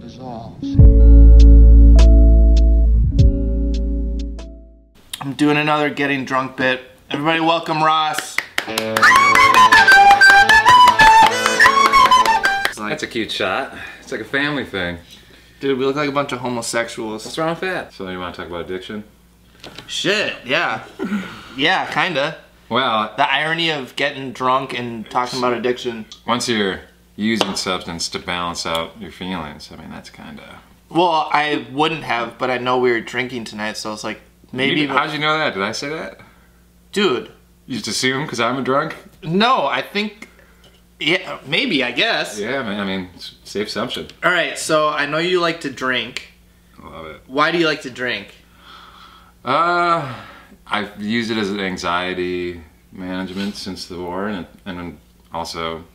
dissolves. I'm doing another getting drunk bit. Everybody welcome Ross. That's a cute shot. It's like a family thing. Dude, we look like a bunch of homosexuals. What's wrong with that? So you want to talk about addiction? Shit, yeah. Yeah, kinda. Well, The irony of getting drunk and talking about addiction. once you're using substance to balance out your feelings, I mean, that's kinda... Well, I wouldn't have, but I know we were drinking tonight, so it's like, maybe... How'd you know that? Did I say that? Dude. You just assume because I'm a drunk? No, I think... Yeah, maybe, I guess. Yeah, man, I mean, it's a safe assumption. Alright, so I know you like to drink. I love it. Why do you like to drink? I've used it as an anxiety management since the war, and also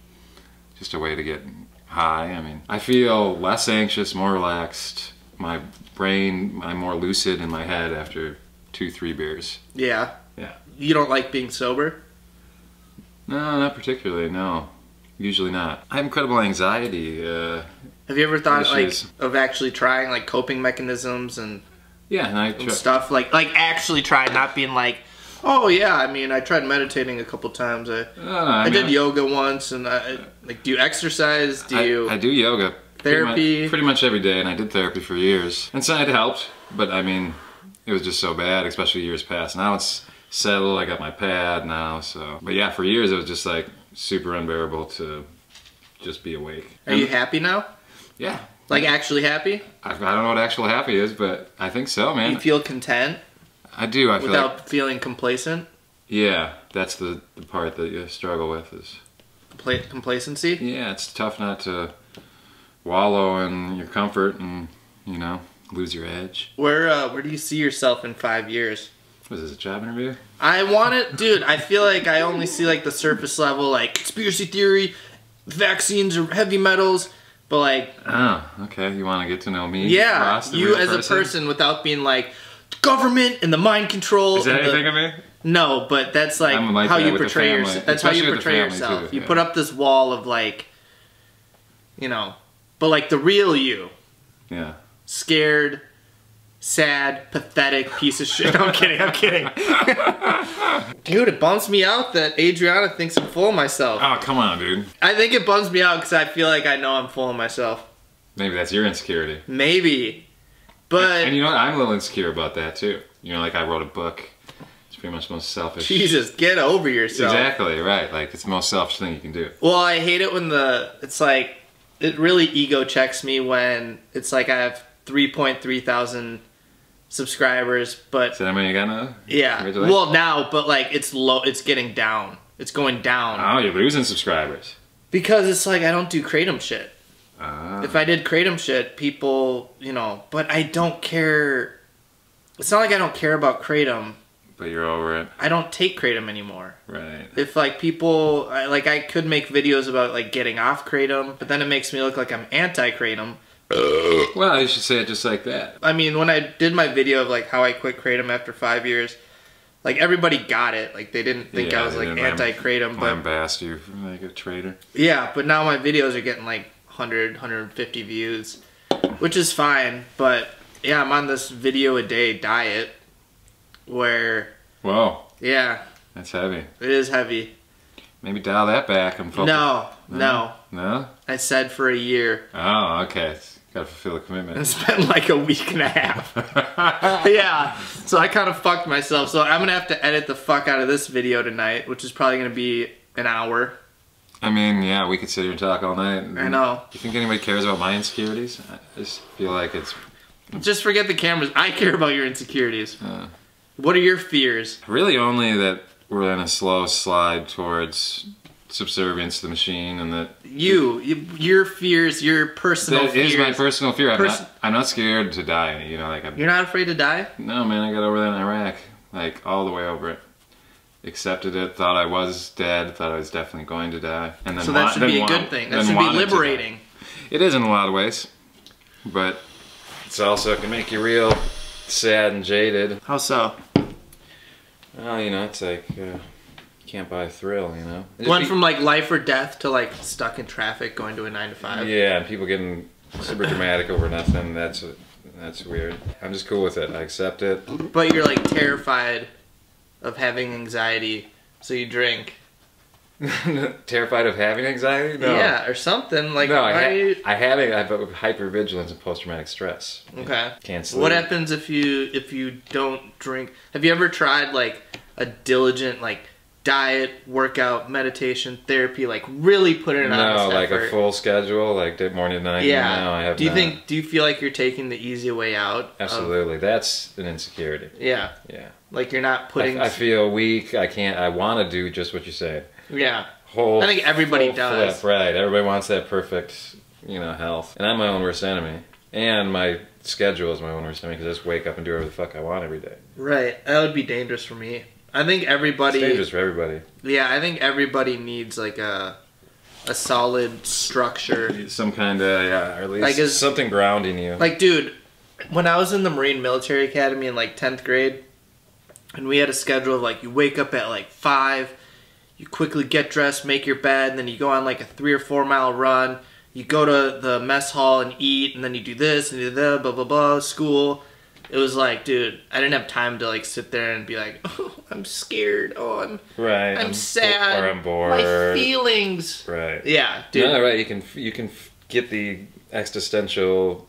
just a way to get high. I mean, I feel less anxious, more relaxed. My brain, I'm more lucid in my head after 2-3 beers. Yeah. Yeah. You don't like being sober? No, not particularly, no. Usually not. I have incredible anxiety. Have you ever thought issues. like of actually trying like coping mechanisms and Yeah, and stuff like actually try, not being like, oh yeah, I mean I tried meditating a couple times. I did yoga once, and like, do you exercise? I do yoga. Therapy? Pretty much every day, and I did therapy for years. And so it helped, but I mean, it was just so bad, especially years past. Now it's settled, I got my pad now, so. But yeah, for years it was just like super unbearable to just be awake. Are you happy now? Yeah. Like actually happy? I don't know what actual happy is, but I think so, man. You feel content? I do. I feel without feeling complacent? Yeah, that's the part that you struggle with is... Complacency? Yeah, it's tough not to wallow in your comfort and, you know, lose your edge. Where do you see yourself in 5 years? Was this a job interview? I want it, dude. I feel like I only see like the surface level, like conspiracy theory, vaccines or heavy metals, but like. Oh, okay. You want to get to know me? Yeah, Ross, you as a person without being like government and the mind control. Is that anything of me? No, but that's like how you portray yourself. That's how you portray yourself. You put up this wall of like, you know, but like the real you. Yeah. Scared. Sad, pathetic piece of shit. I'm kidding, I'm kidding. Dude, it bums me out that Adriana thinks I'm full of myself. Oh, come on, dude. I think it bums me out because I feel like I know I'm full of myself. Maybe that's your insecurity. Maybe. But... And you know what? I'm a little insecure about that, too. You know, like I wrote a book. It's pretty much the most selfish... Jesus, get over yourself. Exactly, right. Like, it's the most selfish thing you can do. Well, I hate it when it's like... It really ego checks me when it's like I have 3.3 thousand... subscribers, but is that how many you got now? Yeah. Well, now, but like it's low. It's getting down. It's going down. Oh, you're losing subscribers. Because it's like I don't do kratom shit. If I did kratom shit, people, you know. But I don't care. It's not like I don't care about kratom. But you're over it. I don't take kratom anymore. Right. If like people, like I could make videos about like getting off kratom, but then it makes me look like I'm anti-kratom. Well, you should say it just like that. I mean, when I did my video of like how I quit kratom after 5 years, like everybody got it. Like they didn't think I was like anti-kratom, but lambast you like a traitor. Yeah, but now my videos are getting like 100, 150 views, which is fine. But yeah, I'm on this video a day diet where. Whoa. Yeah. That's heavy. It is heavy. Maybe dial that back and focus. No. No? I said for a year. Oh, okay. Gotta fulfill the commitment. It's been like a week and a half. Yeah, so I kind of fucked myself. So I'm gonna have to edit the fuck out of this video tonight, which is probably gonna be an hour. I mean, yeah, we could sit here and talk all night. I know. You think anybody cares about my insecurities? I just feel like it's... Just forget the cameras. I care about your insecurities. What are your fears? Really only that we're in a slow slide towards subservience to the machine, and that your fears, your personal fears. That is my personal fear. I'm not scared to die. You know, like You're not afraid to die? No, man. I got over that in Iraq, like all the way over it. Accepted it. Thought I was dead. Thought I was definitely going to die. And then so that should be a good thing. That should be liberating. It is in a lot of ways, but it's also can make you real sad and jaded. How so? Well, you know, it's like. Can't buy a thrill, you know? Went from like life or death to like stuck in traffic going to a 9 to 5. Yeah, and people getting super dramatic over nothing. That's weird. I'm just cool with it. I accept it. But you're like terrified of having anxiety, so you drink. Terrified of having anxiety? No. Yeah, or something like. No, I have hypervigilance and post-traumatic stress. Okay. Can't sleep. What happens if you don't drink? Have you ever tried like a diligent like diet, workout, meditation, therapy, like really put in an honest like effort? a full schedule, like morning to night? Yeah. No, I have Do you feel like you're taking the easy way out? Absolutely. That's an insecurity. Yeah. Yeah. Like you're not putting. I feel weak. I want to do just what you say. Yeah. I think everybody does. Flip, right. Everybody wants that perfect, health. And I'm my own worst enemy. And my schedule is my own worst enemy because I just wake up and do whatever the fuck I want every day. Right. That would be dangerous for me. I think everybody. It's dangerous for everybody. Yeah, I think everybody needs like a solid structure. Some kind of, or at least like something grounding you. Like, dude, when I was in the Marine Military Academy in like 10th grade, and we had a schedule of like you wake up at like 5, you quickly get dressed, make your bed, and then you go on like a 3 or 4 mile run. You go to the mess hall and eat, and then you do this and do that, blah blah blah, school. It was like, dude, I didn't have time to like sit there and be like, oh, I'm scared. Oh, I'm sad. Or I'm bored. My feelings. Right. Yeah, dude. No, right. You can get the existential,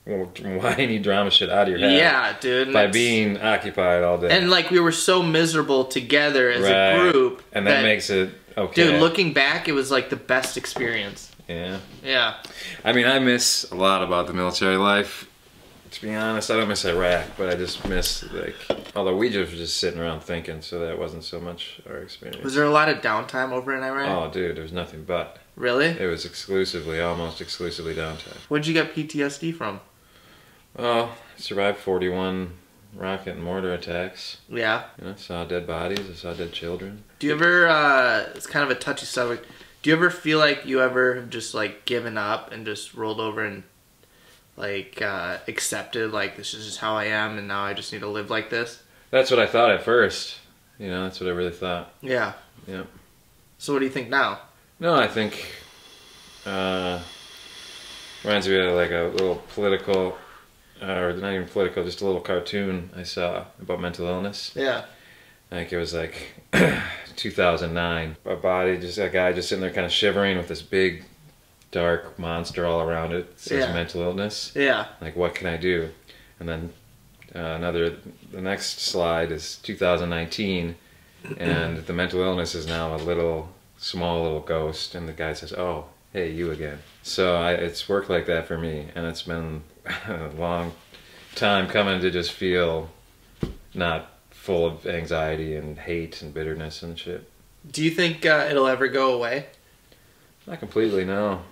whiny drama shit out of your head. Yeah, dude. By being occupied all day. And like we were so miserable together as a group. And that makes it okay. Dude, looking back, it was like the best experience. Yeah. Yeah. I mean, I miss a lot about the military life. To be honest, I don't miss Iraq, but I just miss, although we just were just sitting around thinking, so that wasn't so much our experience. Was there a lot of downtime over in Iraq? Oh, dude, there was nothing but. Really? It was almost exclusively downtime. Where'd you get PTSD from? Oh, I survived 41 rocket and mortar attacks. Yeah. Saw dead bodies, I saw dead children. Do you ever, it's kind of a touchy subject, do you ever feel like you ever have just like given up and just rolled over and like accepted like this is just how I am and now I just need to live like this? That's what I thought at first. That's what I really thought. Yeah. Yeah. So what do you think now? No, I think reminds me of like a little political, or not even political, just a little cartoon I saw about mental illness. Yeah. I think it was like 2009. A guy just sitting there kind of shivering with this big dark monster all around it. It says mental illness. Yeah. Like, what can I do? And then the next slide is 2019, and the mental illness is now a small little ghost, and the guy says, oh, hey, you again. So it's worked like that for me, and it's been a long time coming to just feel not full of anxiety and hate and bitterness and shit. Do you think it'll ever go away? Not completely, no.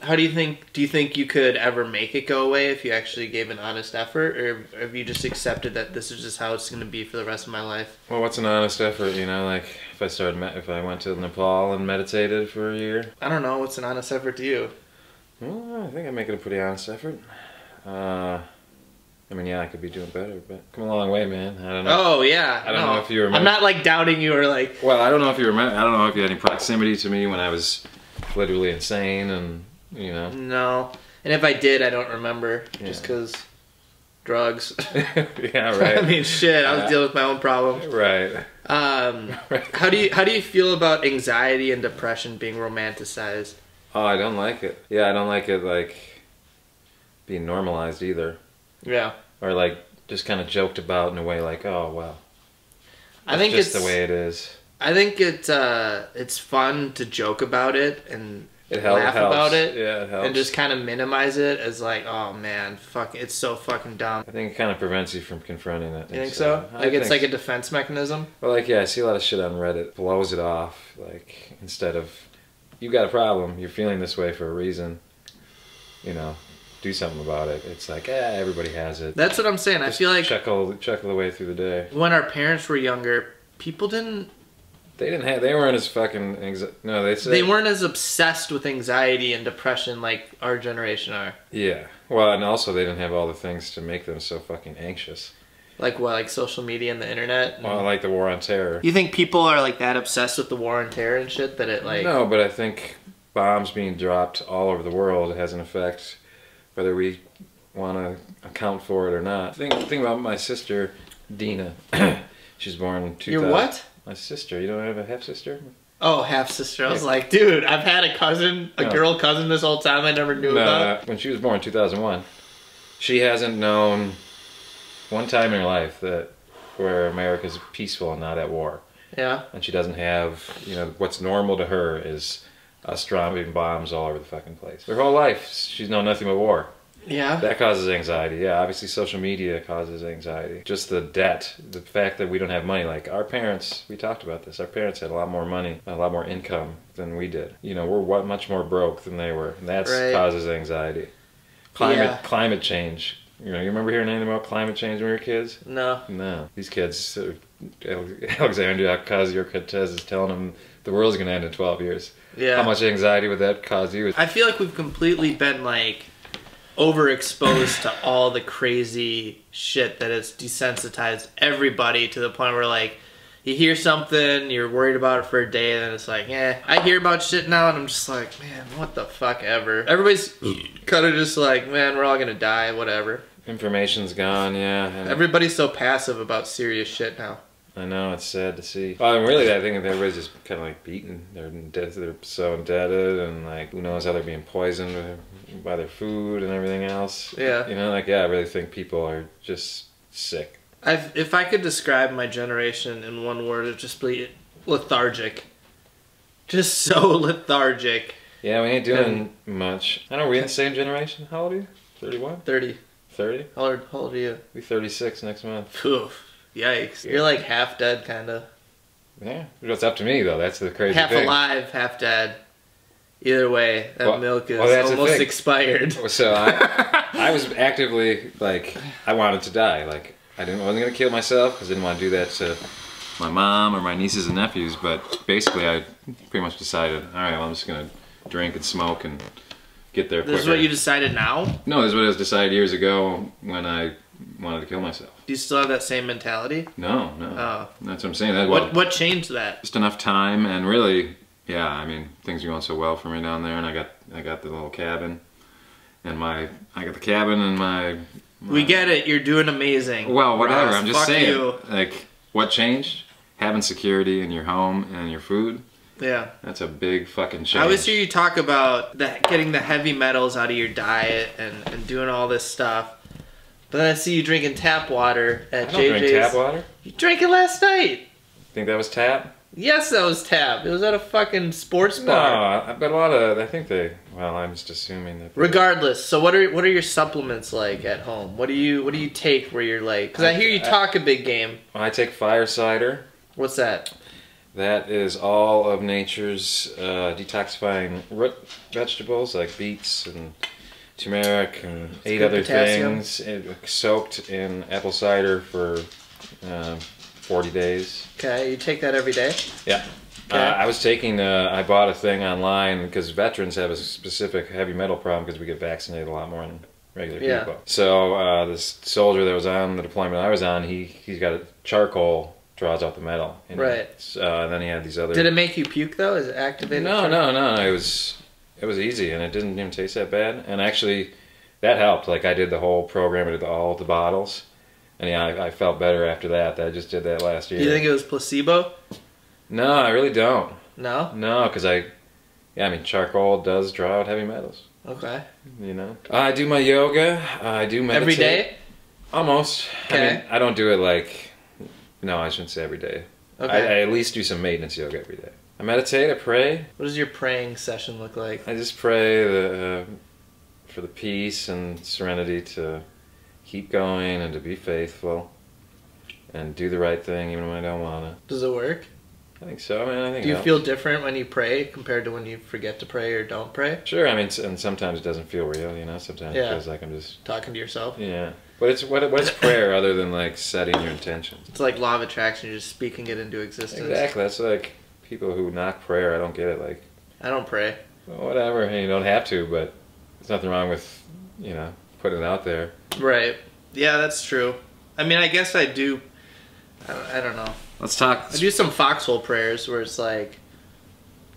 Do you think you could ever make it go away if you actually gave an honest effort, or have you just accepted that this is just how it's going to be for the rest of my life? Well, what's an honest effort, like if I went to Nepal and meditated for a year? I don't know, what's an honest effort to you? Well, I think I'm making a pretty honest effort. I mean, yeah, I could be doing better, but come a long way, man. I don't know. Oh, yeah. I don't know if you remember. I'm not like doubting you or like... Well, I don't know if you remember. I don't know if you had any proximity to me when I was literally insane and, No. And if I did, I don't remember. Yeah. Just because drugs. Yeah, right. I mean, shit, I was dealing with my own problem. Right. How do you feel about anxiety and depression being romanticized? Oh, I don't like it. Yeah, I don't like it, being normalized either. Yeah. Or just kind of joked about in a way oh well. I think it's just the way it is. I think it's fun to joke about it and laugh helps. about it. Yeah, it helps. And just kind of minimize it as oh man, fuck, it's so fucking dumb. I think it kind of prevents you from confronting it. You think so? It's like a defense mechanism? Well, I see a lot of shit on Reddit. Blows it off. Instead of, you got a problem, you're feeling this way for a reason, do something about it. It's everybody has it. That's what I'm saying. Just I feel like chuckle the way through the day. When our parents were younger, people didn't. They weren't as fucking they weren't as obsessed with anxiety and depression like our generation are. Yeah. Well, and also they didn't have all the things to make them so fucking anxious. Like what? Like social media and the internet? Well, like the war on terror. You think people are that obsessed with the war on terror and shit that it No, but I think bombs being dropped all over the world has an effect whether we want to account for it or not. Think about my sister, Dina. She was born in 2000. Your what? My sister. You don't have a half sister? Oh, half sister. I was like, dude, I've had a cousin, a girl cousin this whole time I never knew about. When she was born in 2001, she hasn't known one time in her life that where America's peaceful and not at war. Yeah. And she doesn't have, you know, what's normal to her is us dropping bombs all over the fucking place. Her whole life, she's known nothing but war. Yeah. That causes anxiety. Yeah, obviously social media causes anxiety. Just the debt, the fact that we don't have money. Like our parents, we talked about this. Our parents had a lot more money, a lot more income than we did. You know, we're much more broke than they were. And that causes anxiety. Climate change. You know, you remember hearing anything about climate change when we were kids? No. No. These kids, Alexandria Ocasio-Cortez is telling them the world's going to end in 12 years. Yeah. How much anxiety would that cause you? I feel like we've completely been like overexposed to all the crazy shit that has desensitized everybody to the point where like you hear something, you're worried about it for a day, and then it's like, I hear about shit now and I'm just like, man, what the fuck ever. Everybody's kind of just like, man, we're all gonna die, whatever. Information's gone, yeah. And everybody's so passive about serious shit now. I know, it's sad to see. Well, and really, I think everybody's just kind of like beaten. They're so indebted, and like, who knows how they're being poisoned by their food and everything else. Yeah. You know, like, yeah, I really think people are just sick. If I could describe my generation in one word, it'd just be lethargic. Just so lethargic. Yeah, we ain't doing much. I know, we're in the same generation. How old are you? 31? 30. 30? How old are you? We're 36 next month. Oof. Yikes. You're like half dead, kind of. Yeah. It's up to me, though. That's the crazy half thing. Half alive, half dead. Either way, that milk is almost expired. So I was actively, like, I wanted to die. Like, I wasn't going to kill myself because I didn't want to do that to my mom or my nieces and nephews. But basically, I pretty much decided, all right, well, I'm just going to drink and smoke and get there quicker. This is what you decided now? No, this is what I decided years ago when I wanted to kill myself. Do you still have that same mentality? No. Oh. That's what I'm saying. What changed that? Just enough time, and really, yeah, I mean, things are going so well for me down there, and I got the little cabin, and I got the cabin and my we get it, you're doing amazing. Well, whatever, Ross, I'm just saying, you. like, what changed? Having security in your home and your food. Yeah. That's a big fucking change. I always hear you talk about getting the heavy metals out of your diet and doing all this stuff. But then I see you drinking tap water at JJ's. I don't drink tap water. You drank it last night. Think that was tap? Yes, that was tap. It was at a fucking sports bar. No, but a lot of, I think they, well, I'm just assuming that. Regardless, so what are your supplements like at home? What do you take where you're like, because I hear you talk a big game. I take fire cider. What's that? That is all of nature's detoxifying root vegetables like beets and turmeric and 8 other things, soaked in apple cider for 40 days. Okay, you take that every day? Yeah. Okay. I bought a thing online because veterans have a specific heavy metal problem because we get vaccinated a lot more than regular people. So this soldier that was on the deployment I was on, he's got a charcoal draws out the metal. Right. And then he had these other... Did it make you puke though? Is it activated? No. It was easy and it didn't even taste that bad. And actually, that helped. Like I did the whole program, I did all the bottles. And yeah, I felt better after that. I just did that last year. Do you think it was placebo? No, I really don't. No? No, because I mean, charcoal does draw out heavy metals. Okay. You know? I do my yoga. I do meditate. Every day? Almost. Okay. I mean, I don't do it like... No, I shouldn't say every day. Okay. I at least do some maintenance yoga every day. I meditate, I pray. What does your praying session look like? I just pray for the peace and serenity to keep going and to be faithful and do the right thing even when I don't want to. Does it work? I think so, man. I think Do you feel different when you pray compared to when you forget to pray or don't pray? Sure, I mean, and sometimes it doesn't feel real, you know? Sometimes it feels like I'm just... Talking to yourself? Yeah. But what's prayer other than like setting your intention? It's like law of attraction, you're just speaking it into existence. Exactly, that's like people who knock prayer, I don't get it. Like, I don't pray. Well, whatever, you don't have to, but there's nothing wrong with, you know, putting it out there. Right. Yeah, that's true. I mean, I guess I do. I don't know. Let's talk. I do some foxhole prayers where it's like,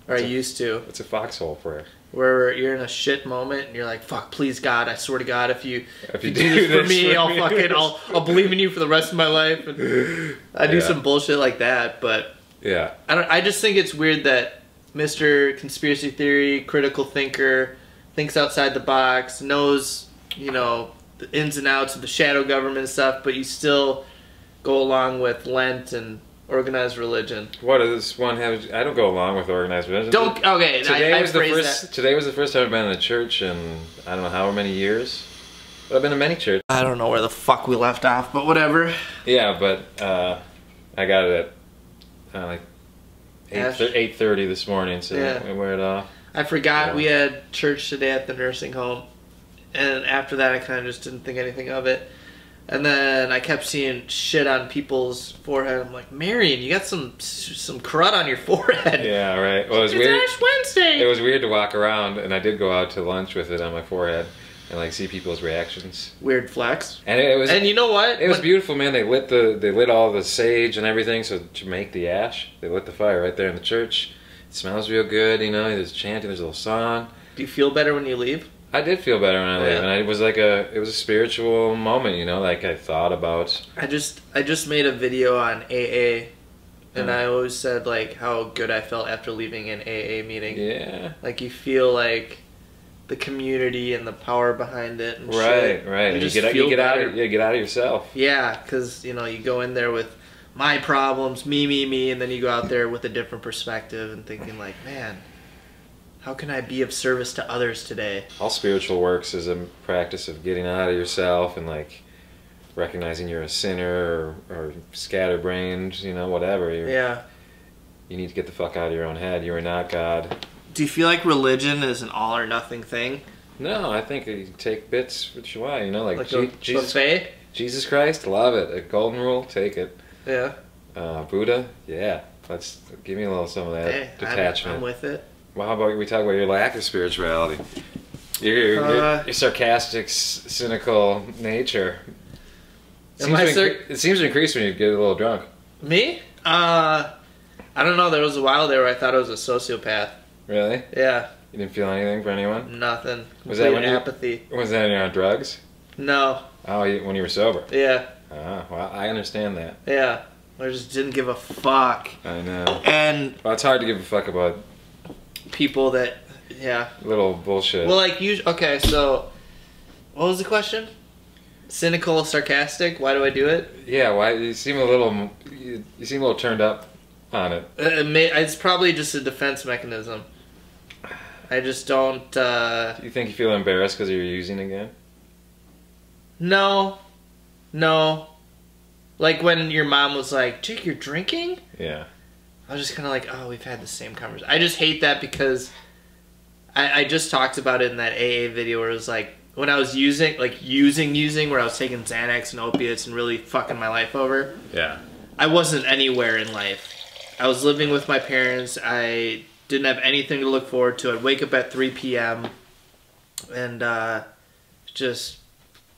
or I used to. It's a foxhole prayer. where you're in a shit moment and you're like, fuck, please God, I swear to God, if you do do this for me, for I'll believe in you for the rest of my life. And I do some bullshit like that, but yeah, I just think it's weird that Mr. Conspiracy Theory, critical thinker, thinks outside the box, knows, you know, the ins and outs of the shadow government and stuff, but you still go along with Lent and organized religion. What does one have? I don't go along with organized religion. Okay, today was the first time I've been in a church in I don't know how many years. But I've been to many churches. I don't know where the fuck we left off, but whatever. Yeah, but I got it at like 8:30 this morning, so we wear it off. I forgot we had church today at the nursing home, and after that I kind of just didn't think anything of it. And then I kept seeing shit on people's forehead. I'm like, Marion, you got some crud on your forehead. Yeah, right. Well, it was weird. Ash Wednesday. It was weird to walk around, and I did go out to lunch with it on my forehead and like see people's reactions. Weird flex. And it was. And you know what? It was beautiful, man. They lit all the sage and everything, so to make the ash, they lit the fire right there in the church. It smells real good, you know. There's chanting, there's a little song. Do you feel better when you leave? I did feel better when I leave, and it was a spiritual moment, you know. Like I thought about. I just made a video on AA, and I always said like how good I felt after leaving an AA meeting. Yeah. Like you feel like the community and the power behind it. And right, shit. right. You get out of yourself. Yeah, because you know you go in there with my problems, me, and then you go out there with a different perspective and thinking like, man, how can I be of service to others today? All spiritual works is a practice of getting out of yourself and like recognizing you're a sinner or scatterbrained, you know, whatever. You need to get the fuck out of your own head. You are not God. Do you feel like religion is an all or nothing thing? No, I think you take bits which you want, you know, like Jesus Christ, love it. A golden rule, take it. Yeah. Buddha, yeah. Let's give me a little some of that detachment. I'm with it. Well, how about we talk about your lack of spirituality? Your sarcastic, cynical nature. It seems to increase when you get a little drunk. Me? I don't know. There was a while there where I thought I was a sociopath. Really? Yeah. You didn't feel anything for anyone? Nothing. Was that when apathy? Was that when you were on drugs? No. Oh, when you were sober? Yeah. Ah, well, I understand that. Yeah. I just didn't give a fuck. I know. And well, it's hard to give a fuck about people that, little bullshit. Well, like, okay, so, what was the question? Cynical, sarcastic? Why do I do it? Yeah, why? You seem a little turned up on it. It's probably just a defense mechanism. I just don't, Do you think you feel embarrassed because you're using again? No. Like when your mom was like, Jake, you're drinking? Yeah. I was just kind of like, oh, we've had the same conversation. I just hate that because I just talked about it in that AA video where it was like, when I was using, where I was taking Xanax and opiates and really fucking my life over. Yeah. I wasn't anywhere in life. I was living with my parents. I didn't have anything to look forward to. I'd wake up at 3 p.m. and just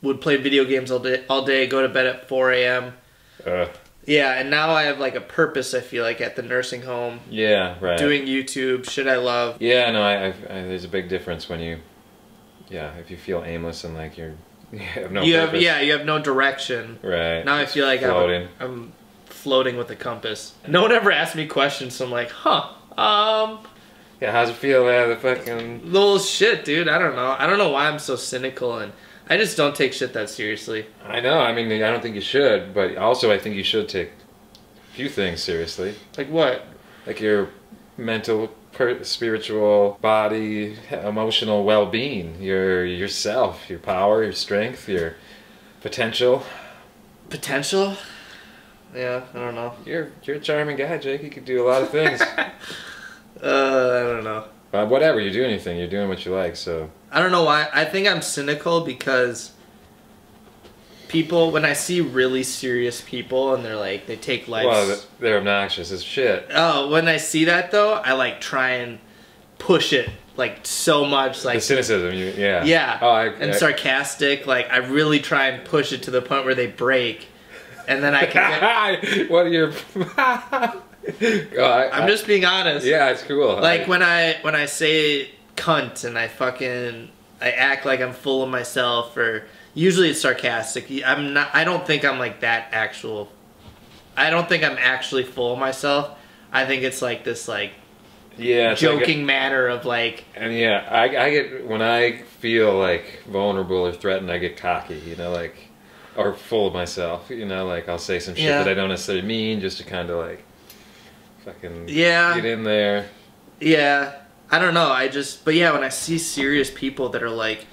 would play video games all day, go to bed at 4 a.m. Yeah, and now I have like a purpose, I feel like, at the nursing home. Yeah, right. Doing YouTube, shit I love. Yeah, no, there's a big difference when you, if you feel aimless and like you have no purpose. You have no direction. Right. Now I feel like I'm floating with a compass. No one ever asked me questions, so I'm like, Yeah, how's it feel to have the fucking... Little shit, dude, I don't know. I don't know why I'm so cynical, and I just don't take shit that seriously. I know, I mean, I don't think you should, but also I think you should take a few things seriously. Like what? Like your mental, spiritual, body, emotional well-being, your yourself, your power, your strength, your potential. Potential? Yeah, I don't know. You're a charming guy, Jake. You could do a lot of things. I don't know. Whatever, you do anything, you're doing what you like, so... I don't know why. I think I'm cynical because people, when I see really serious people and they're like, they take life... Well, they're obnoxious as shit. Oh, when I see that though, I like try and push it like so much, like... The cynicism, yeah. Yeah, and sarcastic, like I really try and push it to the point where they break. And then I can get... What are your... I'm just being honest. Yeah, it's cool. Like when I say cunt and I act like I'm full of myself, or usually it's sarcastic. I don't think I'm like that I don't think I'm actually full of myself. I think it's like this like joking manner of like. And yeah, I get, when I feel like vulnerable or threatened, I get cocky, you know, like, or full of myself, you know, like I'll say some shit that I don't necessarily mean, just to kind of like fucking get in there. Yeah, I don't know. But yeah, when I see serious people that are like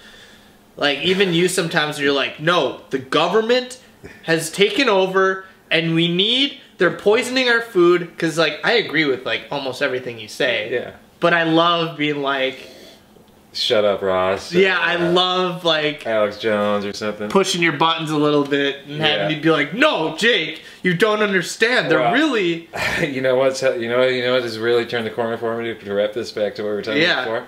even you sometimes, you're like, no, the government has taken over and they're poisoning our food, because like I agree with like almost everything you say. Yeah. But I love being like, shut up, Ross. Yeah, I love like Alex Jones or something. Pushing your buttons a little bit and having you be like, no, Jake, you don't understand. They're really. You know what has really turned the corner for me, to wrap this back to what we were talking about before?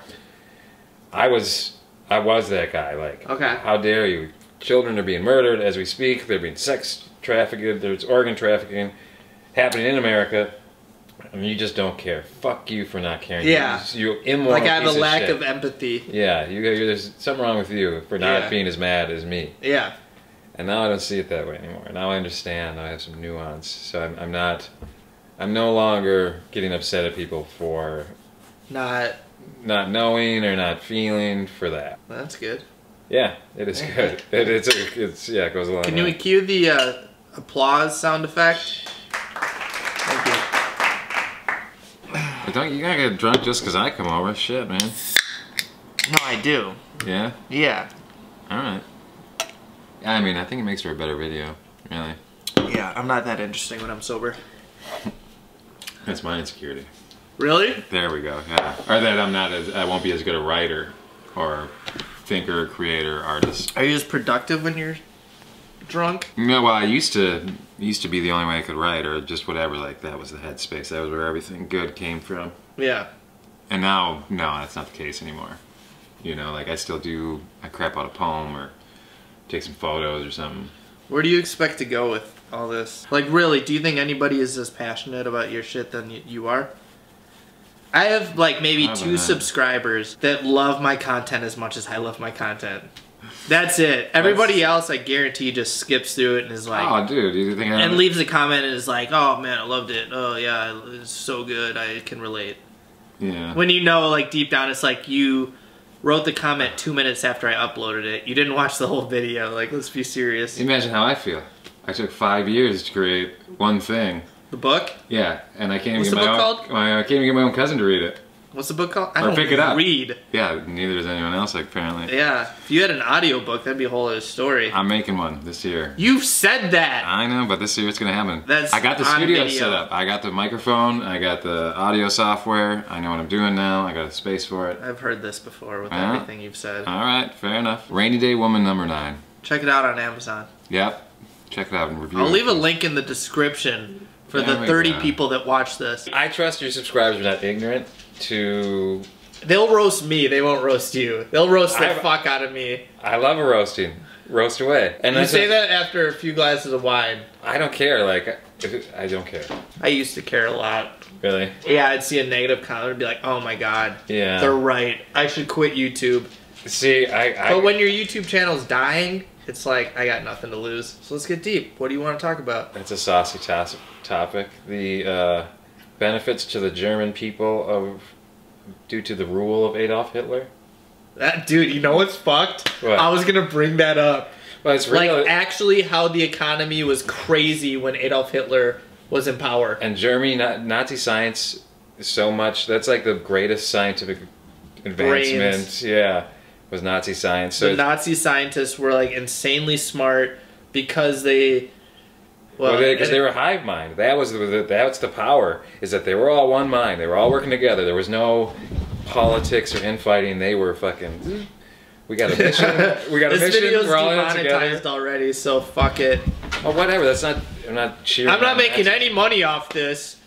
I was that guy. Like, how dare you? Children are being murdered as we speak. They're being sex trafficked. There's organ trafficking happening in America. And you just don't care. Fuck you for not caring. Yeah. You immoral like I have piece a lack of of empathy. Yeah, there's something wrong with you for not being as mad as me. Yeah. And now I don't see it that way anymore. Now I understand. Now I have some nuance. So I'm no longer getting upset at people for not knowing or not feeling for that. That's good. Yeah, it is good. It goes along. Can you cue the applause sound effect? Thank you. Don't you gotta get drunk just because I come over? Shit, man. No, I do. Yeah? Yeah. Alright. Yeah, I mean, I think it makes for a better video. Really. Yeah, I'm not that interesting when I'm sober. That's my insecurity. Really? There we go, yeah. Or that I won't be as good a writer or thinker, creator, artist. Are you as productive when you're drunk? No, well, I used to be the only way I could write, or just whatever, like that was the headspace. That was where everything good came from. Yeah. And now, no, that's not the case anymore. You know, like I crap out a poem or take some photos or something. Where do you expect to go with all this? Like, really, do you think anybody is as passionate about your shit than you are? I have like maybe 2 subscribers that love my content as much as I love my content. That's it. Everybody else, I guarantee, just skips through it and is like, "Oh, dude, you think?" And leaves a comment and is like, "Oh man, I loved it. Oh yeah, it's so good. I can relate." Yeah. When you know, like deep down, it's like you wrote the comment 2 minutes after I uploaded it. You didn't watch the whole video. Like, let's be serious. Imagine how I feel. I took 5 years to create one thing. The book? Yeah, and I can't even get I can't even get my own cousin to read it. What's the book called? I don't pick it up. Read. Yeah, neither does anyone else, like, apparently. Yeah, if you had an audiobook, that'd be a whole other story. I'm making one this year. You've said that! I know, but this year it's gonna happen. I got the studio set up. I got the microphone, I got the audio software, I know what I'm doing now, I got a space for it. I've heard this before with everything you've said. Alright, fair enough. Rainy Day Woman #9. Check it out on Amazon. Yep. Check it out and review it. I'll leave a link in the description for the 30 people that watch this. I trust your subscribers are not ignorant to... They'll roast me, they won't roast you. They'll roast the fuck out of me. I love a roasting. Roast away. And you say that after a few glasses of wine. I don't care, like, I don't care. I used to care a lot. Really? Yeah, I'd see a negative comment and be like, oh my god. Yeah. They're right. I should quit YouTube. See, But when your YouTube channel's dying, it's like, I got nothing to lose. So let's get deep. What do you want to talk about? That's a saucy topic. The benefits to the German people due to the rule of Adolf Hitler. That dude, you know what's fucked? What? I was gonna bring that up. Well, it's really, like, actually how the economy was crazy when Adolf Hitler was in power. And Germany, Nazi science, so much. That's like the greatest scientific advancement. Yeah, was Nazi science. So the Nazi scientists were like insanely smart because they. Because they were hive mind. That's the power. Is that they were all one mind. They were all working together. There was no politics or infighting. They were fucking. We got a mission. We got a this mission. video's We're all in it demonetized together. already, so fuck it. Oh, whatever. That's not. I'm not cheering. I'm not making any money off this.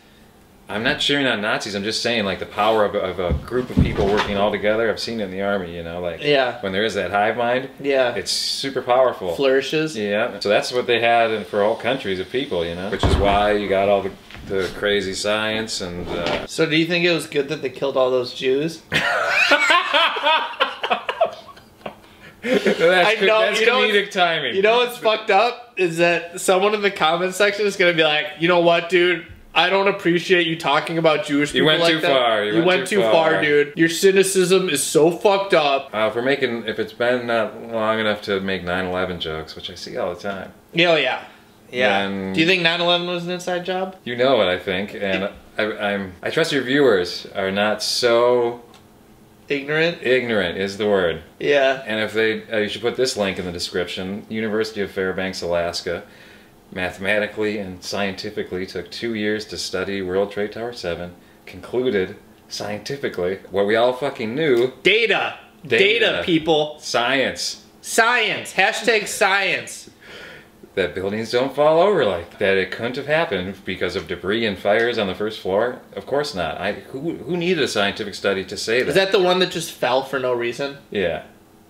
I'm not cheering on Nazis. I'm just saying, like, the power of a group of people working all together. I've seen it in the army, you know, like, when there is that hive mind, it's super powerful. Flourishes. Yeah. So that's what they had for all countries of people, you know, which is why you got all the crazy science and. So do you think it was good that they killed all those Jews? I know, that's comedic timing. You know what's fucked up is that someone in the comment section is gonna be like, you know what, dude? I don't appreciate you talking about Jewish people like that. You went too far. You went too far, dude. Your cynicism is so fucked up. If it's been not long enough to make 9/11 jokes, which I see all the time. Yeah, yeah. Yeah. Do you think 9/11 was an inside job? You know what I think, and I trust your viewers are not so ignorant. Ignorant is the word. Yeah. And if they, you should put this link in the description. University of Fairbanks, Alaska, mathematically and scientifically took 2 years to study World Trade Tower 7. Concluded scientifically what we all fucking knew. Data, people. Science. Science. Hashtag science. That buildings don't fall over like that. It couldn't have happened because of debris and fires on the first floor. Of course not. Who needed a scientific study to say that? Is that the one that just fell for no reason? Yeah.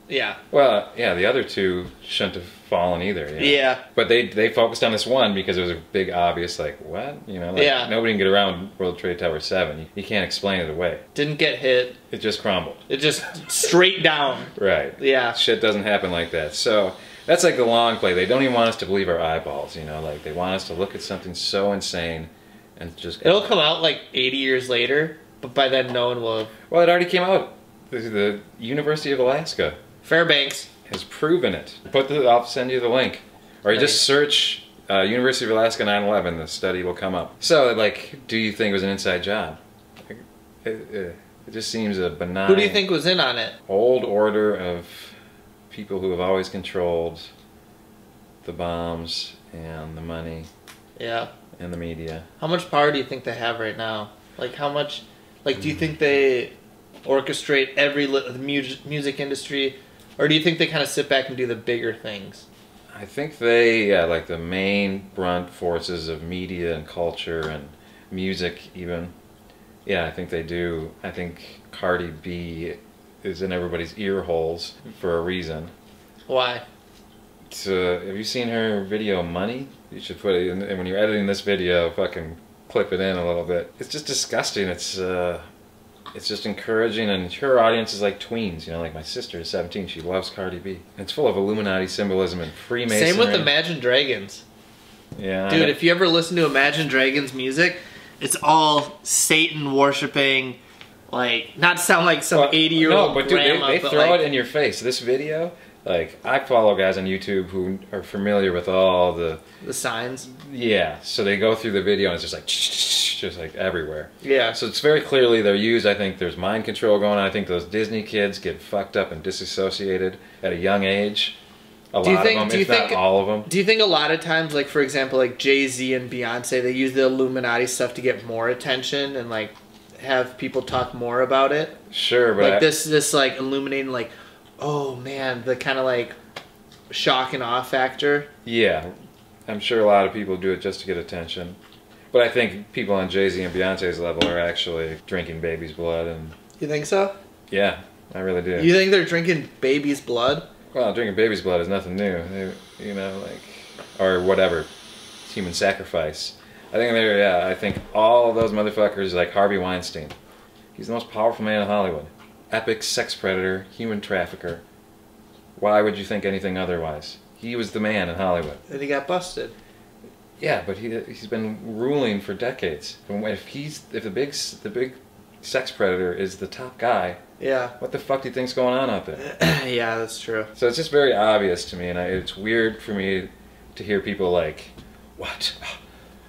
Yeah. Well, yeah, the other two shouldn't have fallen either. Yeah. But they focused on this one because it was a big, obvious, like, what? You know, like, nobody can get around World Trade Tower 7. You can't explain it away. Didn't get hit. It just crumbled. It just straight down. Right. Yeah. Shit doesn't happen like that. So that's like the long play. They don't even want us to believe our eyeballs, you know? Like, they want us to look at something so insane and just... It'll come out like 80 years later, but by then no one will have... Well, it already came out. The University of Alaska. Fairbanks. Has proven it. I'll send you the link. Or you just search University of Alaska 9/11, the study will come up. So, like, do you think it was an inside job? It just seems a benign... Who do you think was in on it? Old order of people who have always controlled the bombs and the money. Yeah. And the media. How much power do you think they have right now? Like, how much... Like, do you think they orchestrate every music industry, or do you think they kind of sit back and do the bigger things? I think they, like the main brunt forces of media and culture and music even. Yeah, I think they do. I think Cardi B is in everybody's ear holes for a reason. Why? Have you seen her video Money? You should put it in, and when you're editing this video, fucking clip it in a little bit. It's just disgusting. It's just encouraging, and her audience is like tweens, you know, like my sister is 17, she loves Cardi B. And it's full of Illuminati symbolism and Freemasonry. Same with Imagine Dragons. Yeah. Dude, if you ever listen to Imagine Dragons music, it's all Satan worshipping, like, not to sound like some 80-year-old No, but dude, grandma, they throw it in your face. This video, like, I follow guys on YouTube who are familiar with all the signs. Yeah, so they go through the video and it's just like everywhere. Yeah. So it's very clearly they're used. I think there's mind control going on. I think those Disney kids get fucked up and disassociated at a young age. A lot of them, if not all of them. Do you think a lot of times, like, for example, like Jay-Z and Beyonce, they use the Illuminati stuff to get more attention and, like, have people talk more about it? Sure, but... Like, this like, illuminating, like, oh, man, the kind of, like, shock and awe factor. Yeah. I'm sure a lot of people do it just to get attention. But I think people on Jay-Z and Beyonce's level are actually drinking baby's blood. And you think so? Yeah, I really do. You think they're drinking baby's blood? Well, drinking baby's blood is nothing new. You know, like, or whatever, human sacrifice. I think all of those motherfuckers, like Harvey Weinstein, he's the most powerful man in Hollywood. Epic sex predator, human trafficker. Why would you think anything otherwise? He was the man in Hollywood. And he got busted. Yeah, but he's been ruling for decades. And if the big sex predator is the top guy, yeah, what the fuck do you think's going on out there? Yeah, that's true. So it's just very obvious to me, and it's weird for me to hear people like, "What?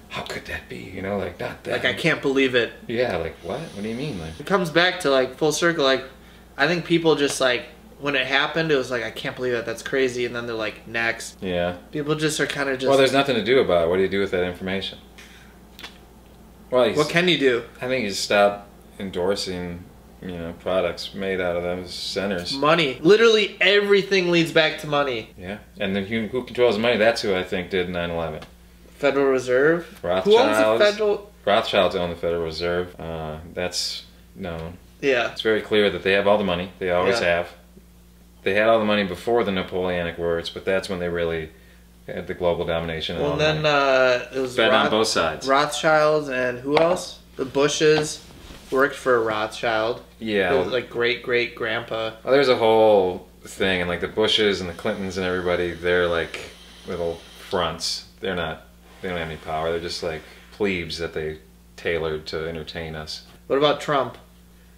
How could that be?" You know, like not that. Like, I can't believe it. Yeah, like what? What do you mean? Like, it comes back to, like, full circle. Like, I think people just, like, when it happened, it was like, I can't believe that. That's crazy. And then they're like, next. Yeah. People just are kind of just... Well, there's nothing to do about it. What do you do with that information? Well, what can you do? I think you stop endorsing, you know, products made out of those centers. Money. Literally everything leads back to money. Yeah. And then who controls the money? That's who I think did 9/11. Federal Reserve? Rothschilds. Who owns the Federal... Rothschilds own the Federal Reserve. That's known. Yeah. It's very clear that they have all the money. They always have. They had all the money before the Napoleonic Wars, but that's when they really had the global domination. Well, then it was bet on both sides. Rothschilds and who else? The Bushes worked for Rothschild. Yeah. It was like great-great-grandpa. Well, there's a whole thing, and like the Bushes and the Clintons and everybody, they're like little fronts. They don't have any power. They're just like plebes that they tailored to entertain us. What about Trump?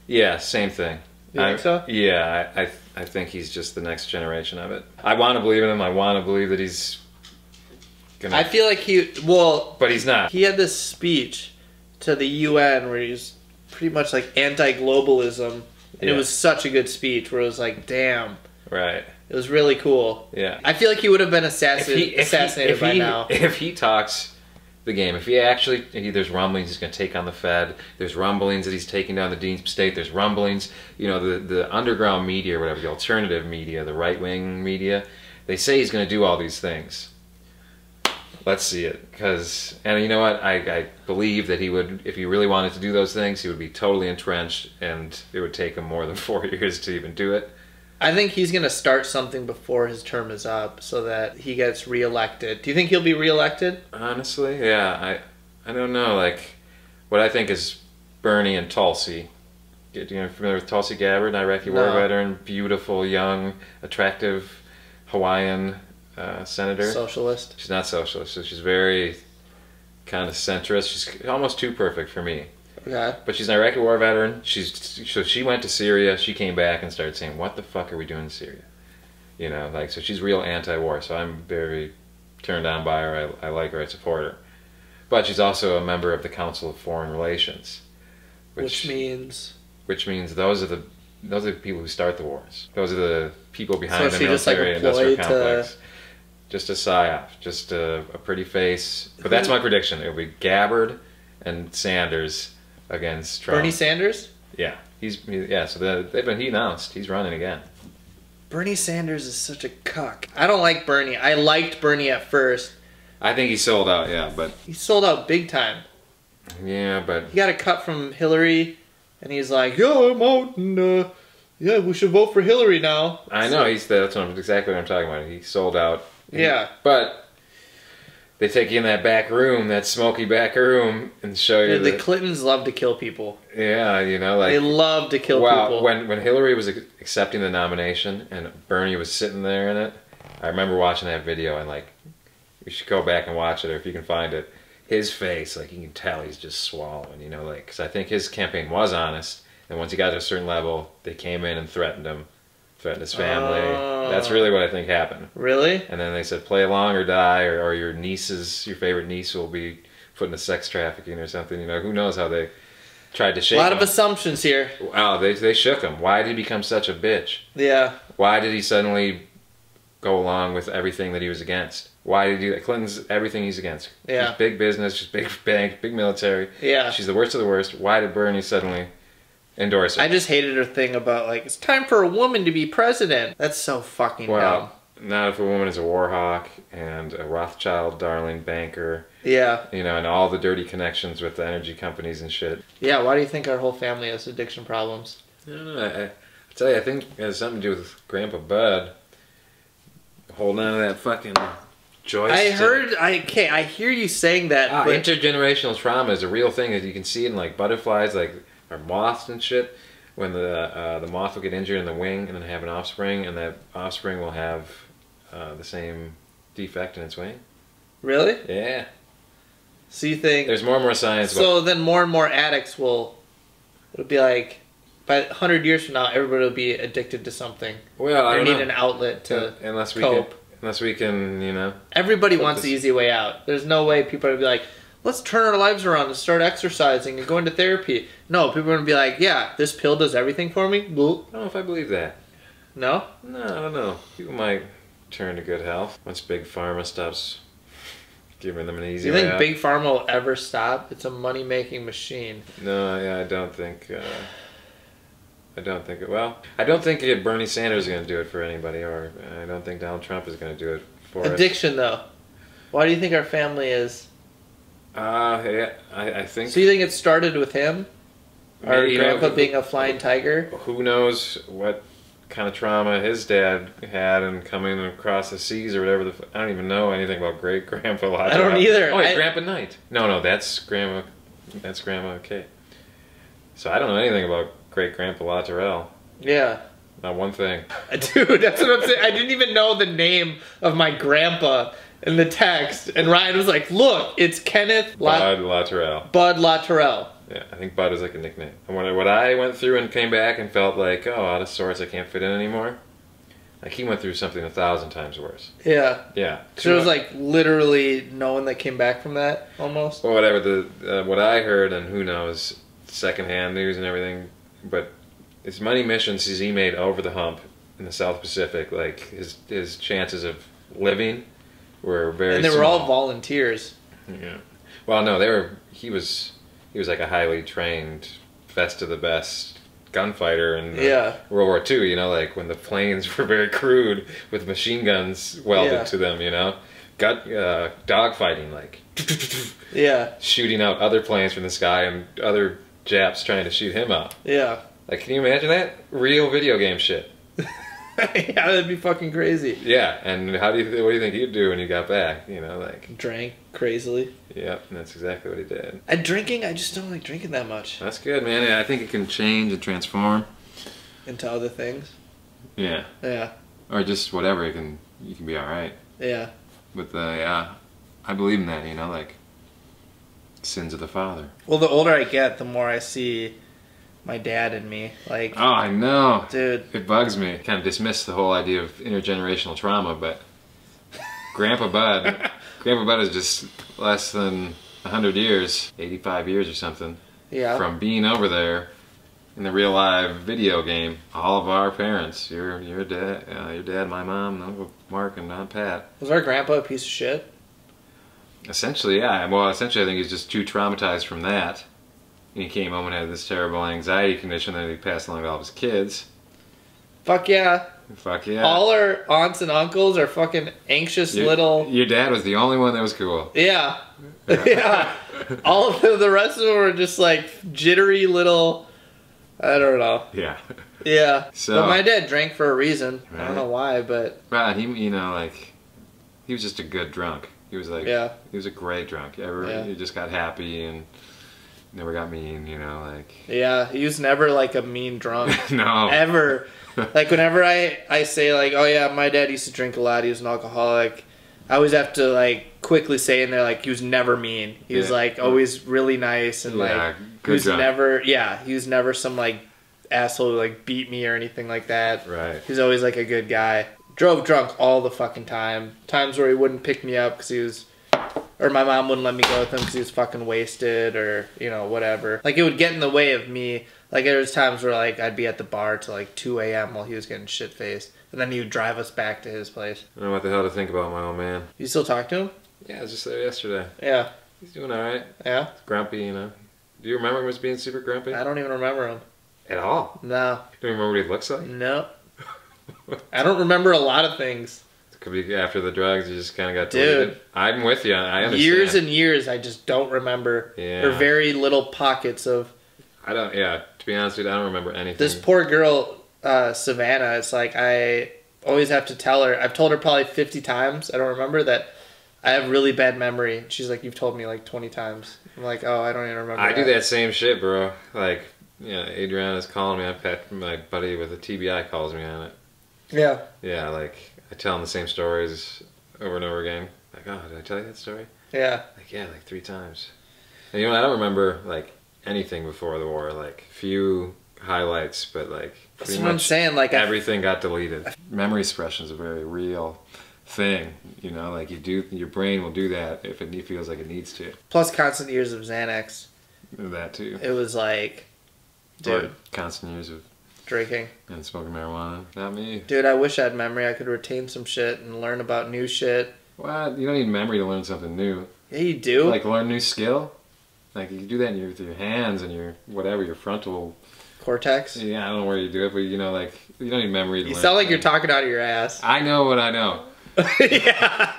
Yeah, same thing. You think so? Yeah, I think he's just the next generation of it. I want to believe in him. I want to believe that he's gonna... I feel like but he's not. He had this speech to the UN where he's pretty much like anti-globalism, and it was such a good speech where it was like, damn. Right. It was really cool. Yeah. I feel like he would have been assassinated by now. If he talks the game, if he actually, there's rumblings he's going to take on the Fed, there's rumblings that he's taking down the deep state, there's rumblings, you know, the underground media or whatever, the alternative media, the right-wing media, they say he's going to do all these things. Let's see it. And you know what, I believe that he would, if he really wanted to do those things, he would be totally entrenched, and it would take him more than 4 years to even do it. I think he's going to start something before his term is up so that he gets reelected. Do you think he'll be reelected? Honestly, yeah. I don't know. Like, what I think is Bernie and Tulsi. You know, familiar with Tulsi Gabbard, Iraqi war veteran, beautiful, young, attractive Hawaiian senator. Socialist? She's not socialist. So she's very kind of centrist. She's almost too perfect for me. Okay. But she's an Iraqi war veteran. So she went to Syria. She came back and started saying, "What the fuck are we doing in Syria?" You know, like, so she's real anti-war. So I'm very turned on by her. I like her. I support her. But she's also a member of the Council of Foreign Relations, which means those are the people who start the wars. Those are the people behind the military industrial complex. Just a psyop, just a pretty face. But that's my prediction. It'll be Gabbard and Sanders against Trump. Bernie Sanders? Yeah, So he announced he's running again. Bernie Sanders is such a cuck. I don't like Bernie. I liked Bernie at first. I think he sold out. Yeah, but he sold out big time. Yeah, but he got a cut from Hillary, and he's like, "Yo, I'm out, and yeah, we should vote for Hillary now." I know that's exactly what I'm talking about. He sold out. Yeah, but they take you in that back room, that smoky back room, and show you. The Clintons love to kill people. Yeah, you know, like they love to kill people. When Hillary was accepting the nomination and Bernie was sitting there in it, I remember watching that video, and like, you should go back and watch it, or if you can find it. His face, like, you can tell he's just swallowing, you know, like, because I think his campaign was honest, and once he got to a certain level, they came in and threatened him, threatened his family. That's really what I think happened. Really? And then they said, play along or die, or your favorite niece will be put into sex trafficking or something, you know, who knows how they tried to shake him. A lot of assumptions here. Wow, they shook him. Why did he become such a bitch? Yeah. Why did he suddenly go along with everything that he was against? Why did he do that? Clinton's everything he's against. Yeah. Just big business, just big bank, big military. Yeah. She's the worst of the worst. Why did Bernie suddenly endorse it? I just hated her thing about, like, it's time for a woman to be president. That's so fucking dumb. Not if a woman is a war hawk and a Rothschild darling banker. Yeah. You know, and all the dirty connections with the energy companies and shit. Yeah, why do you think our whole family has addiction problems? I don't know. I tell you, I think it has something to do with Grandpa Bud holding on to that fucking joystick. I hear you saying that. But intergenerational trauma is a real thing that you can see in, like, butterflies, like, or moths and shit. When the moth will get injured in the wing and then have an offspring, and that offspring will have the same defect in its wing. Really? Yeah. So you think there's more and more science. So then more and more addicts it'll be like, by 100 years from now, everybody will be addicted to something. Well, I don't need an outlet to cope. Unless we can, you know. Everybody wants the easy way out. There's no way people are going to be like, let's turn our lives around and start exercising and going to therapy. No, people are going to be like, yeah, this pill does everything for me. Boop. I don't know if I believe that. No? No, I don't know. People might turn to good health once Big Pharma stops giving them an easy way out. Do you think Big Pharma will ever stop? It's a money-making machine. No, yeah, I don't think well, I don't think Bernie Sanders is going to do it for anybody, or I don't think Donald Trump is going to do it for us. Addiction, though. Why do you think our family is? Yeah, I think... So you think it started with him? Our grandpa being a flying tiger? Who knows what kind of trauma his dad had and coming across the seas or whatever. I don't even know anything about great-grandpa Lodge. I don't either. Oh, wait, Grandpa Knight. No, that's Grandma Kate. So I don't know anything about great-grandpa Latourell. Yeah. Not one thing. Dude, that's what I'm saying. I didn't even know the name of my grandpa in the text. And Ryan was like, look, it's Kenneth Bud Latourell. Bud Latourell. Yeah, I think Bud is like a nickname. And what I went through and came back and felt like, oh, out of sorts, I can't fit in anymore. Like, he went through something 1,000 times worse. Yeah. Yeah. So it was like literally no one that came back from that, almost? Well, whatever. What I heard, and who knows, secondhand news and everything, but his money missions he made over the hump in the South Pacific, like, his chances of living were very And they were small. all volunteers. Yeah. Well, no, he was like a highly trained, best of the best gunfighter in World War II, you know, like when the planes were very crude with machine guns welded to them, you know, dogfighting, like shooting out other planes from the sky and other Japs trying to shoot him out. Yeah. Like, can you imagine that? Real video game shit. Yeah, that'd be fucking crazy. Yeah, and what do you think he'd do when he got back? You know, like, drank crazily. Yep, and that's exactly what he did. I just don't like drinking that much. That's good, man. Yeah, I think it can change and transform into other things. Yeah. Yeah. Or just whatever. You can be all right. Yeah. But I believe in that. You know, like sins of the father. Well, the older I get, the more I see my dad and me. Like, oh, I know, dude, it bugs me. Kind of dismiss the whole idea of intergenerational trauma, but Grandpa Bud is just less than 100 years, 85 years or something, from being over there in the real live video game. All of our parents, your dad, my mom, Uncle Mark, and Aunt Pat. Was our grandpa a piece of shit? Essentially, yeah. Well, essentially, I think he's just too traumatized from that. And he came home and had this terrible anxiety condition that he passed along to all of his kids. Fuck yeah. Fuck yeah. All our aunts and uncles are fucking anxious little... Your dad was the only one that was cool. Yeah. Yeah. All of the rest of them were just like jittery little... I don't know. Yeah. Yeah. So, but my dad drank for a reason. Right? I don't know why, but... Right, he was just a good drunk. He was like... Yeah. He was a great drunk. He just got happy and... Never got mean, you know, like... Yeah, he was never, like, a mean drunk. No. Ever. Like, whenever I say, like, oh, yeah, my dad used to drink a lot, he was an alcoholic, I always have to, like, quickly say in there, like, he was never mean. He was, like, always really nice, and, like, he was never... Yeah, he was never some, like, asshole who, like, beat me or anything like that. Right. He was always, like, a good guy. Drove drunk all the fucking time. Times where he wouldn't pick me up because he was... Or my mom wouldn't let me go with him because he was fucking wasted or, you know, whatever. Like, it would get in the way of me. Like, there was times where, like, I'd be at the bar till, like, 2 a.m. while he was getting shit-faced. And then he would drive us back to his place. I don't know what the hell to think about my old man. You still talk to him? Yeah, I was just there yesterday. Yeah. He's doing all right. Yeah? He's grumpy, you know. Do you remember him as being super grumpy? I don't even remember him. At all? No. You don't remember what he looks like? No. I don't remember a lot of things. Could be after the drugs, you just kind of got deleted. Dude, I'm with you. I understand. Years and years, I just don't remember. Yeah. Or very little pockets of... To be honest with you, I don't remember anything. This poor girl, Savannah, it's like I always have to tell her. I've told her probably 50 times. I don't remember that. I have really bad memory. She's like, you've told me like 20 times. I'm like, oh, I don't even remember I do that same shit, bro. Like, Adriana's calling me. My buddy with a TBI calls me on it. Yeah. Yeah, like... I tell them the same stories over and over again. Like, oh, did I tell you that story? Yeah. Like, yeah, like 3 times. And you know, I don't remember, like, anything before the war. Like, few highlights, but, like, pretty much I'm saying. Like, everything got deleted. Memory suppression is a very real thing. You know, like, your brain will do that if it feels like it needs to. Plus constant years of Xanax. That, too. It was like, dude. Or constant years of... drinking. And smoking marijuana. Not me. Dude, I wish I had memory. I could retain some shit and learn about new shit. Well, you don't need memory to learn something new. Yeah, you do. Like, learn new skill. Like, you can do that with your hands and your, whatever, your frontal... cortex? Yeah, I don't know where you do it, but, you know, like, you don't need memory to learn. You sound like you're talking out of your ass. I know what I know. Yeah.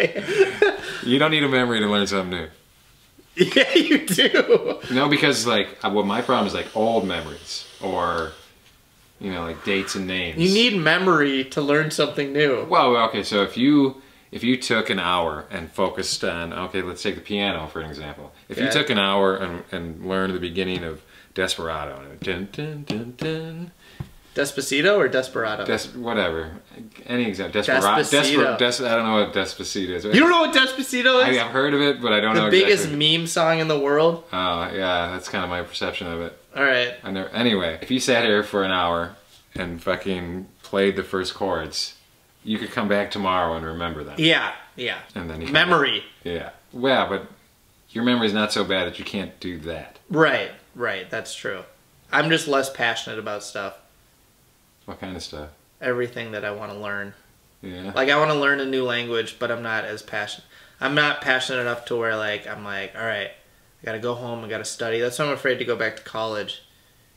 You don't need a memory to learn something new. Yeah, you do. No, because, like, what my problem is, like, old memories. Or... you know, like dates and names. You need memory to learn something new. Well, okay, so if you took an hour and focused on, okay, let's take the piano for an example. If you took an hour and learned the beginning of Desperado, dun, dun, dun, dun, Despacito or Desperado? Whatever. Any example. Desperado. I don't know what Despacito is. You don't know what Despacito is? I've heard of it, but I don't know the biggest meme song in the world? Oh, yeah. That's kind of my perception of it. Alright. Anyway, if you sat here for an hour and fucking played the first chords, you could come back tomorrow and remember them. Yeah, yeah. And then memory. Yeah. Well, but your memory's not so bad that you can't do that. Right, right. That's true. I'm just less passionate about stuff. What kind of stuff? Everything that I want to learn. Yeah. Like, I want to learn a new language, but I'm not as passionate. I'm not passionate enough to where, like, I'm like, all right, I got to go home, I got to study. That's why I'm afraid to go back to college.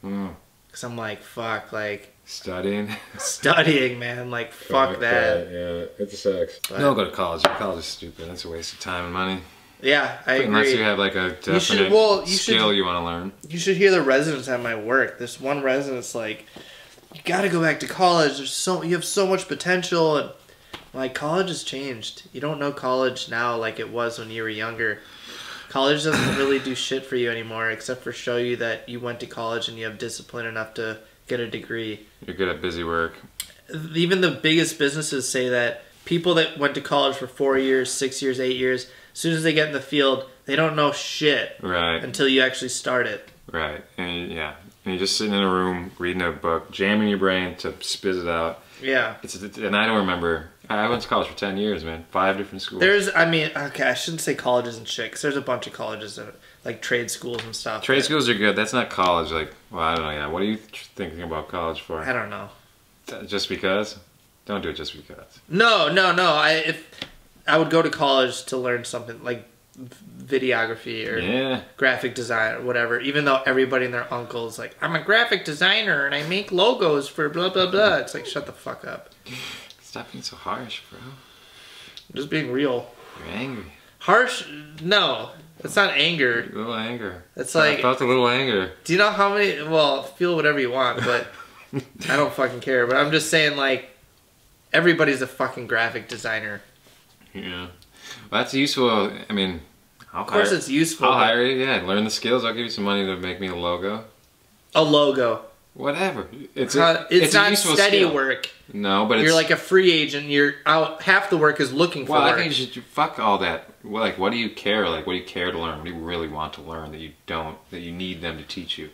Because I'm like, fuck, like... Studying? Studying, man. Like, fuck that. Yeah, it sucks. Don't go to college. College is stupid. That's a waste of time and money. Yeah, I agree. Unless you have like a definite skill you want to learn. You should hear the residents at my work. This one resident's like, you got to go back to college. You have so much potential. And like, college has changed. You don't know college now like it was when you were younger. College doesn't really do shit for you anymore, except for show you that you went to college and you have discipline enough to get a degree. You're good at busy work. Even the biggest businesses say that people that went to college for 4 years, 6 years, 8 years, as soon as they get in the field, they don't know shit until you actually start it. Right. And yeah. And you're just sitting in a room, reading a book, jamming your brain to spit it out. Yeah. And I don't remember. I went to college for 10 years, man. 5 different schools. Okay, I shouldn't say colleges and shit, because there's a bunch of colleges, like trade schools and stuff. Trade schools are good. That's not college. Like, well, I don't know. Yeah. What are you thinking about college for? I don't know. Just because? Don't do it just because. No. I would go to college to learn something like videography or graphic design or whatever, even though everybody and their uncle is like, I'm a graphic designer and I make logos for blah, blah, blah. It's like, shut the fuck up. Stop being so harsh, bro. I'm just being real. You're angry. Harsh? No. It's not anger. A little anger. It's like... I felt a little anger. Do you know how many... Well, feel whatever you want, but I don't fucking care. But I'm just saying, like, everybody's a fucking graphic designer. Yeah. Well, that's useful. I mean... Of course it's useful. I'll hire you, yeah. Learn the skills. I'll give you some money to make me a logo. A logo. Whatever. It's not steady work. No, but you're like a free agent. You're out. Half the work is looking for work. Well, I think you should fuck all that. Like, what do you care? Like, what do you care to learn? What do you really want to learn that you don't? That you need them to teach you?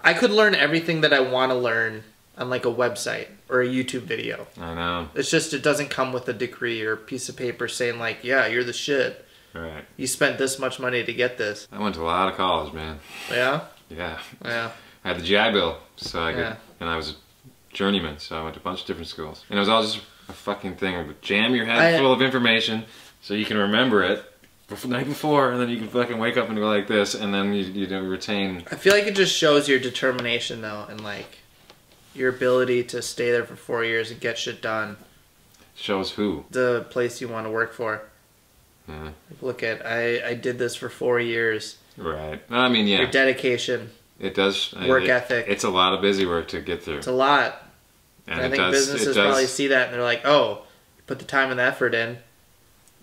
I could learn everything that I want to learn on like a website or a YouTube video. I know. It's just it doesn't come with a degree or a piece of paper saying like, yeah, you're the shit. Right. You spent this much money to get this. I went to a lot of college, man. Yeah? Yeah. Yeah. I had the GI Bill, so I could, and I was a journeyman, so I went to a bunch of different schools. And it was all just a fucking thing of jam your head full of information so you can remember it the night before, and then you can fucking wake up and go like this, and then you don't retain. I feel like it just shows your determination, though, and like your ability to stay there for 4 years and get shit done. Shows who? The place you want to work for. Look at, I did this for 4 years. Right. I mean, yeah. Your dedication. It does. Work ethic. It's a lot of busy work to get through. It's a lot. And I think businesses probably see that and they're like, oh, you put the time and the effort in.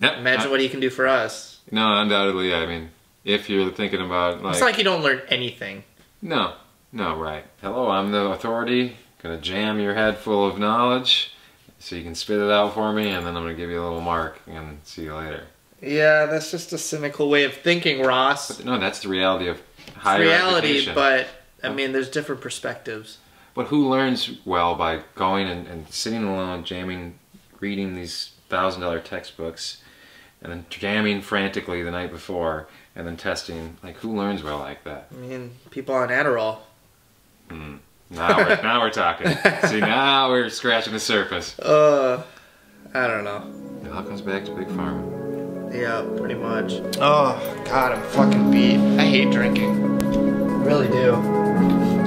Yep. Imagine what you can do for us. No, undoubtedly. I mean, if you're thinking about like... It's not like you don't learn anything. No. No, right. Hello, I'm the authority. Gonna jam your head full of knowledge so you can spit it out for me, and then I'm gonna give you a little mark and see you later. Yeah, that's just a cynical way of thinking, Ross. But no, that's the reality of higher education. But, I mean, there's different perspectives. But who learns well by going and sitting alone, jamming, reading these $1,000 textbooks, and then jamming frantically the night before, and then testing? Like, who learns well like that? I mean, people on Adderall. Now we're talking. See, now we're scratching the surface. I don't know. It all comes back to Big Pharma. Yeah, pretty much. Oh, God, I'm fucking beat. I hate drinking. I really do.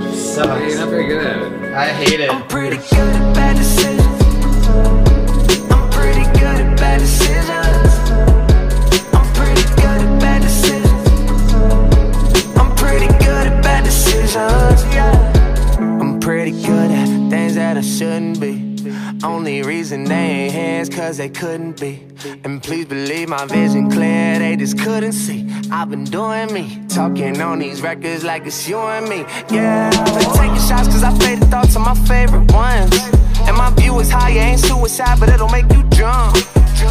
It sucks. Hey, you're not very good at it. I hate it. I'm pretty good at bad decisions. I'm pretty good at bad decisions. I'm pretty good at bad decisions. I'm pretty good at bad decisions. Yeah. I'm pretty good at things that I shouldn't be. Only reason they ain't hands 'cause they they couldn't be. And please believe my vision clear, they just couldn't see. I've been doing me, talking on these records like it's you and me. Yeah, I've been taking shots cause I faded thoughts on my favorite ones. And my view is higher, ain't suicide, but it'll make you jump.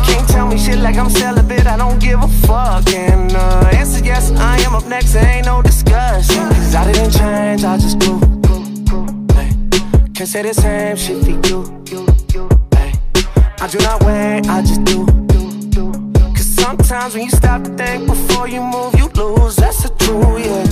Can't tell me shit like I'm celibate, I don't give a fuck. And answer yes, I am up next, there ain't no discussion. Cause I didn't change, I just grew. Can't say the same shit for you. Ay, I do not wait, I just do. Cause sometimes when you stop to think before you move, you lose. That's the truth, yeah.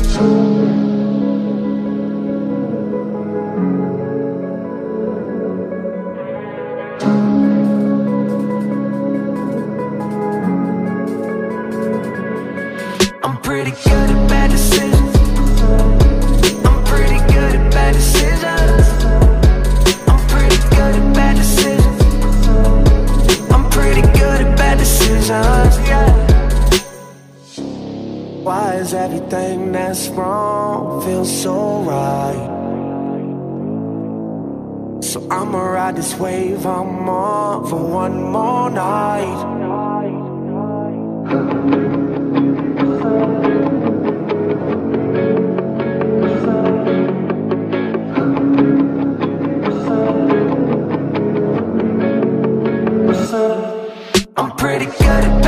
I'm pretty good at bad decisions. I'm pretty good at bad decisions. I'm pretty good at bad decisions. I'm pretty good at bad decisions, yeah. Why is everything that's wrong feel so right? So I'ma ride this wave I'm on for one more night. I'm pretty good at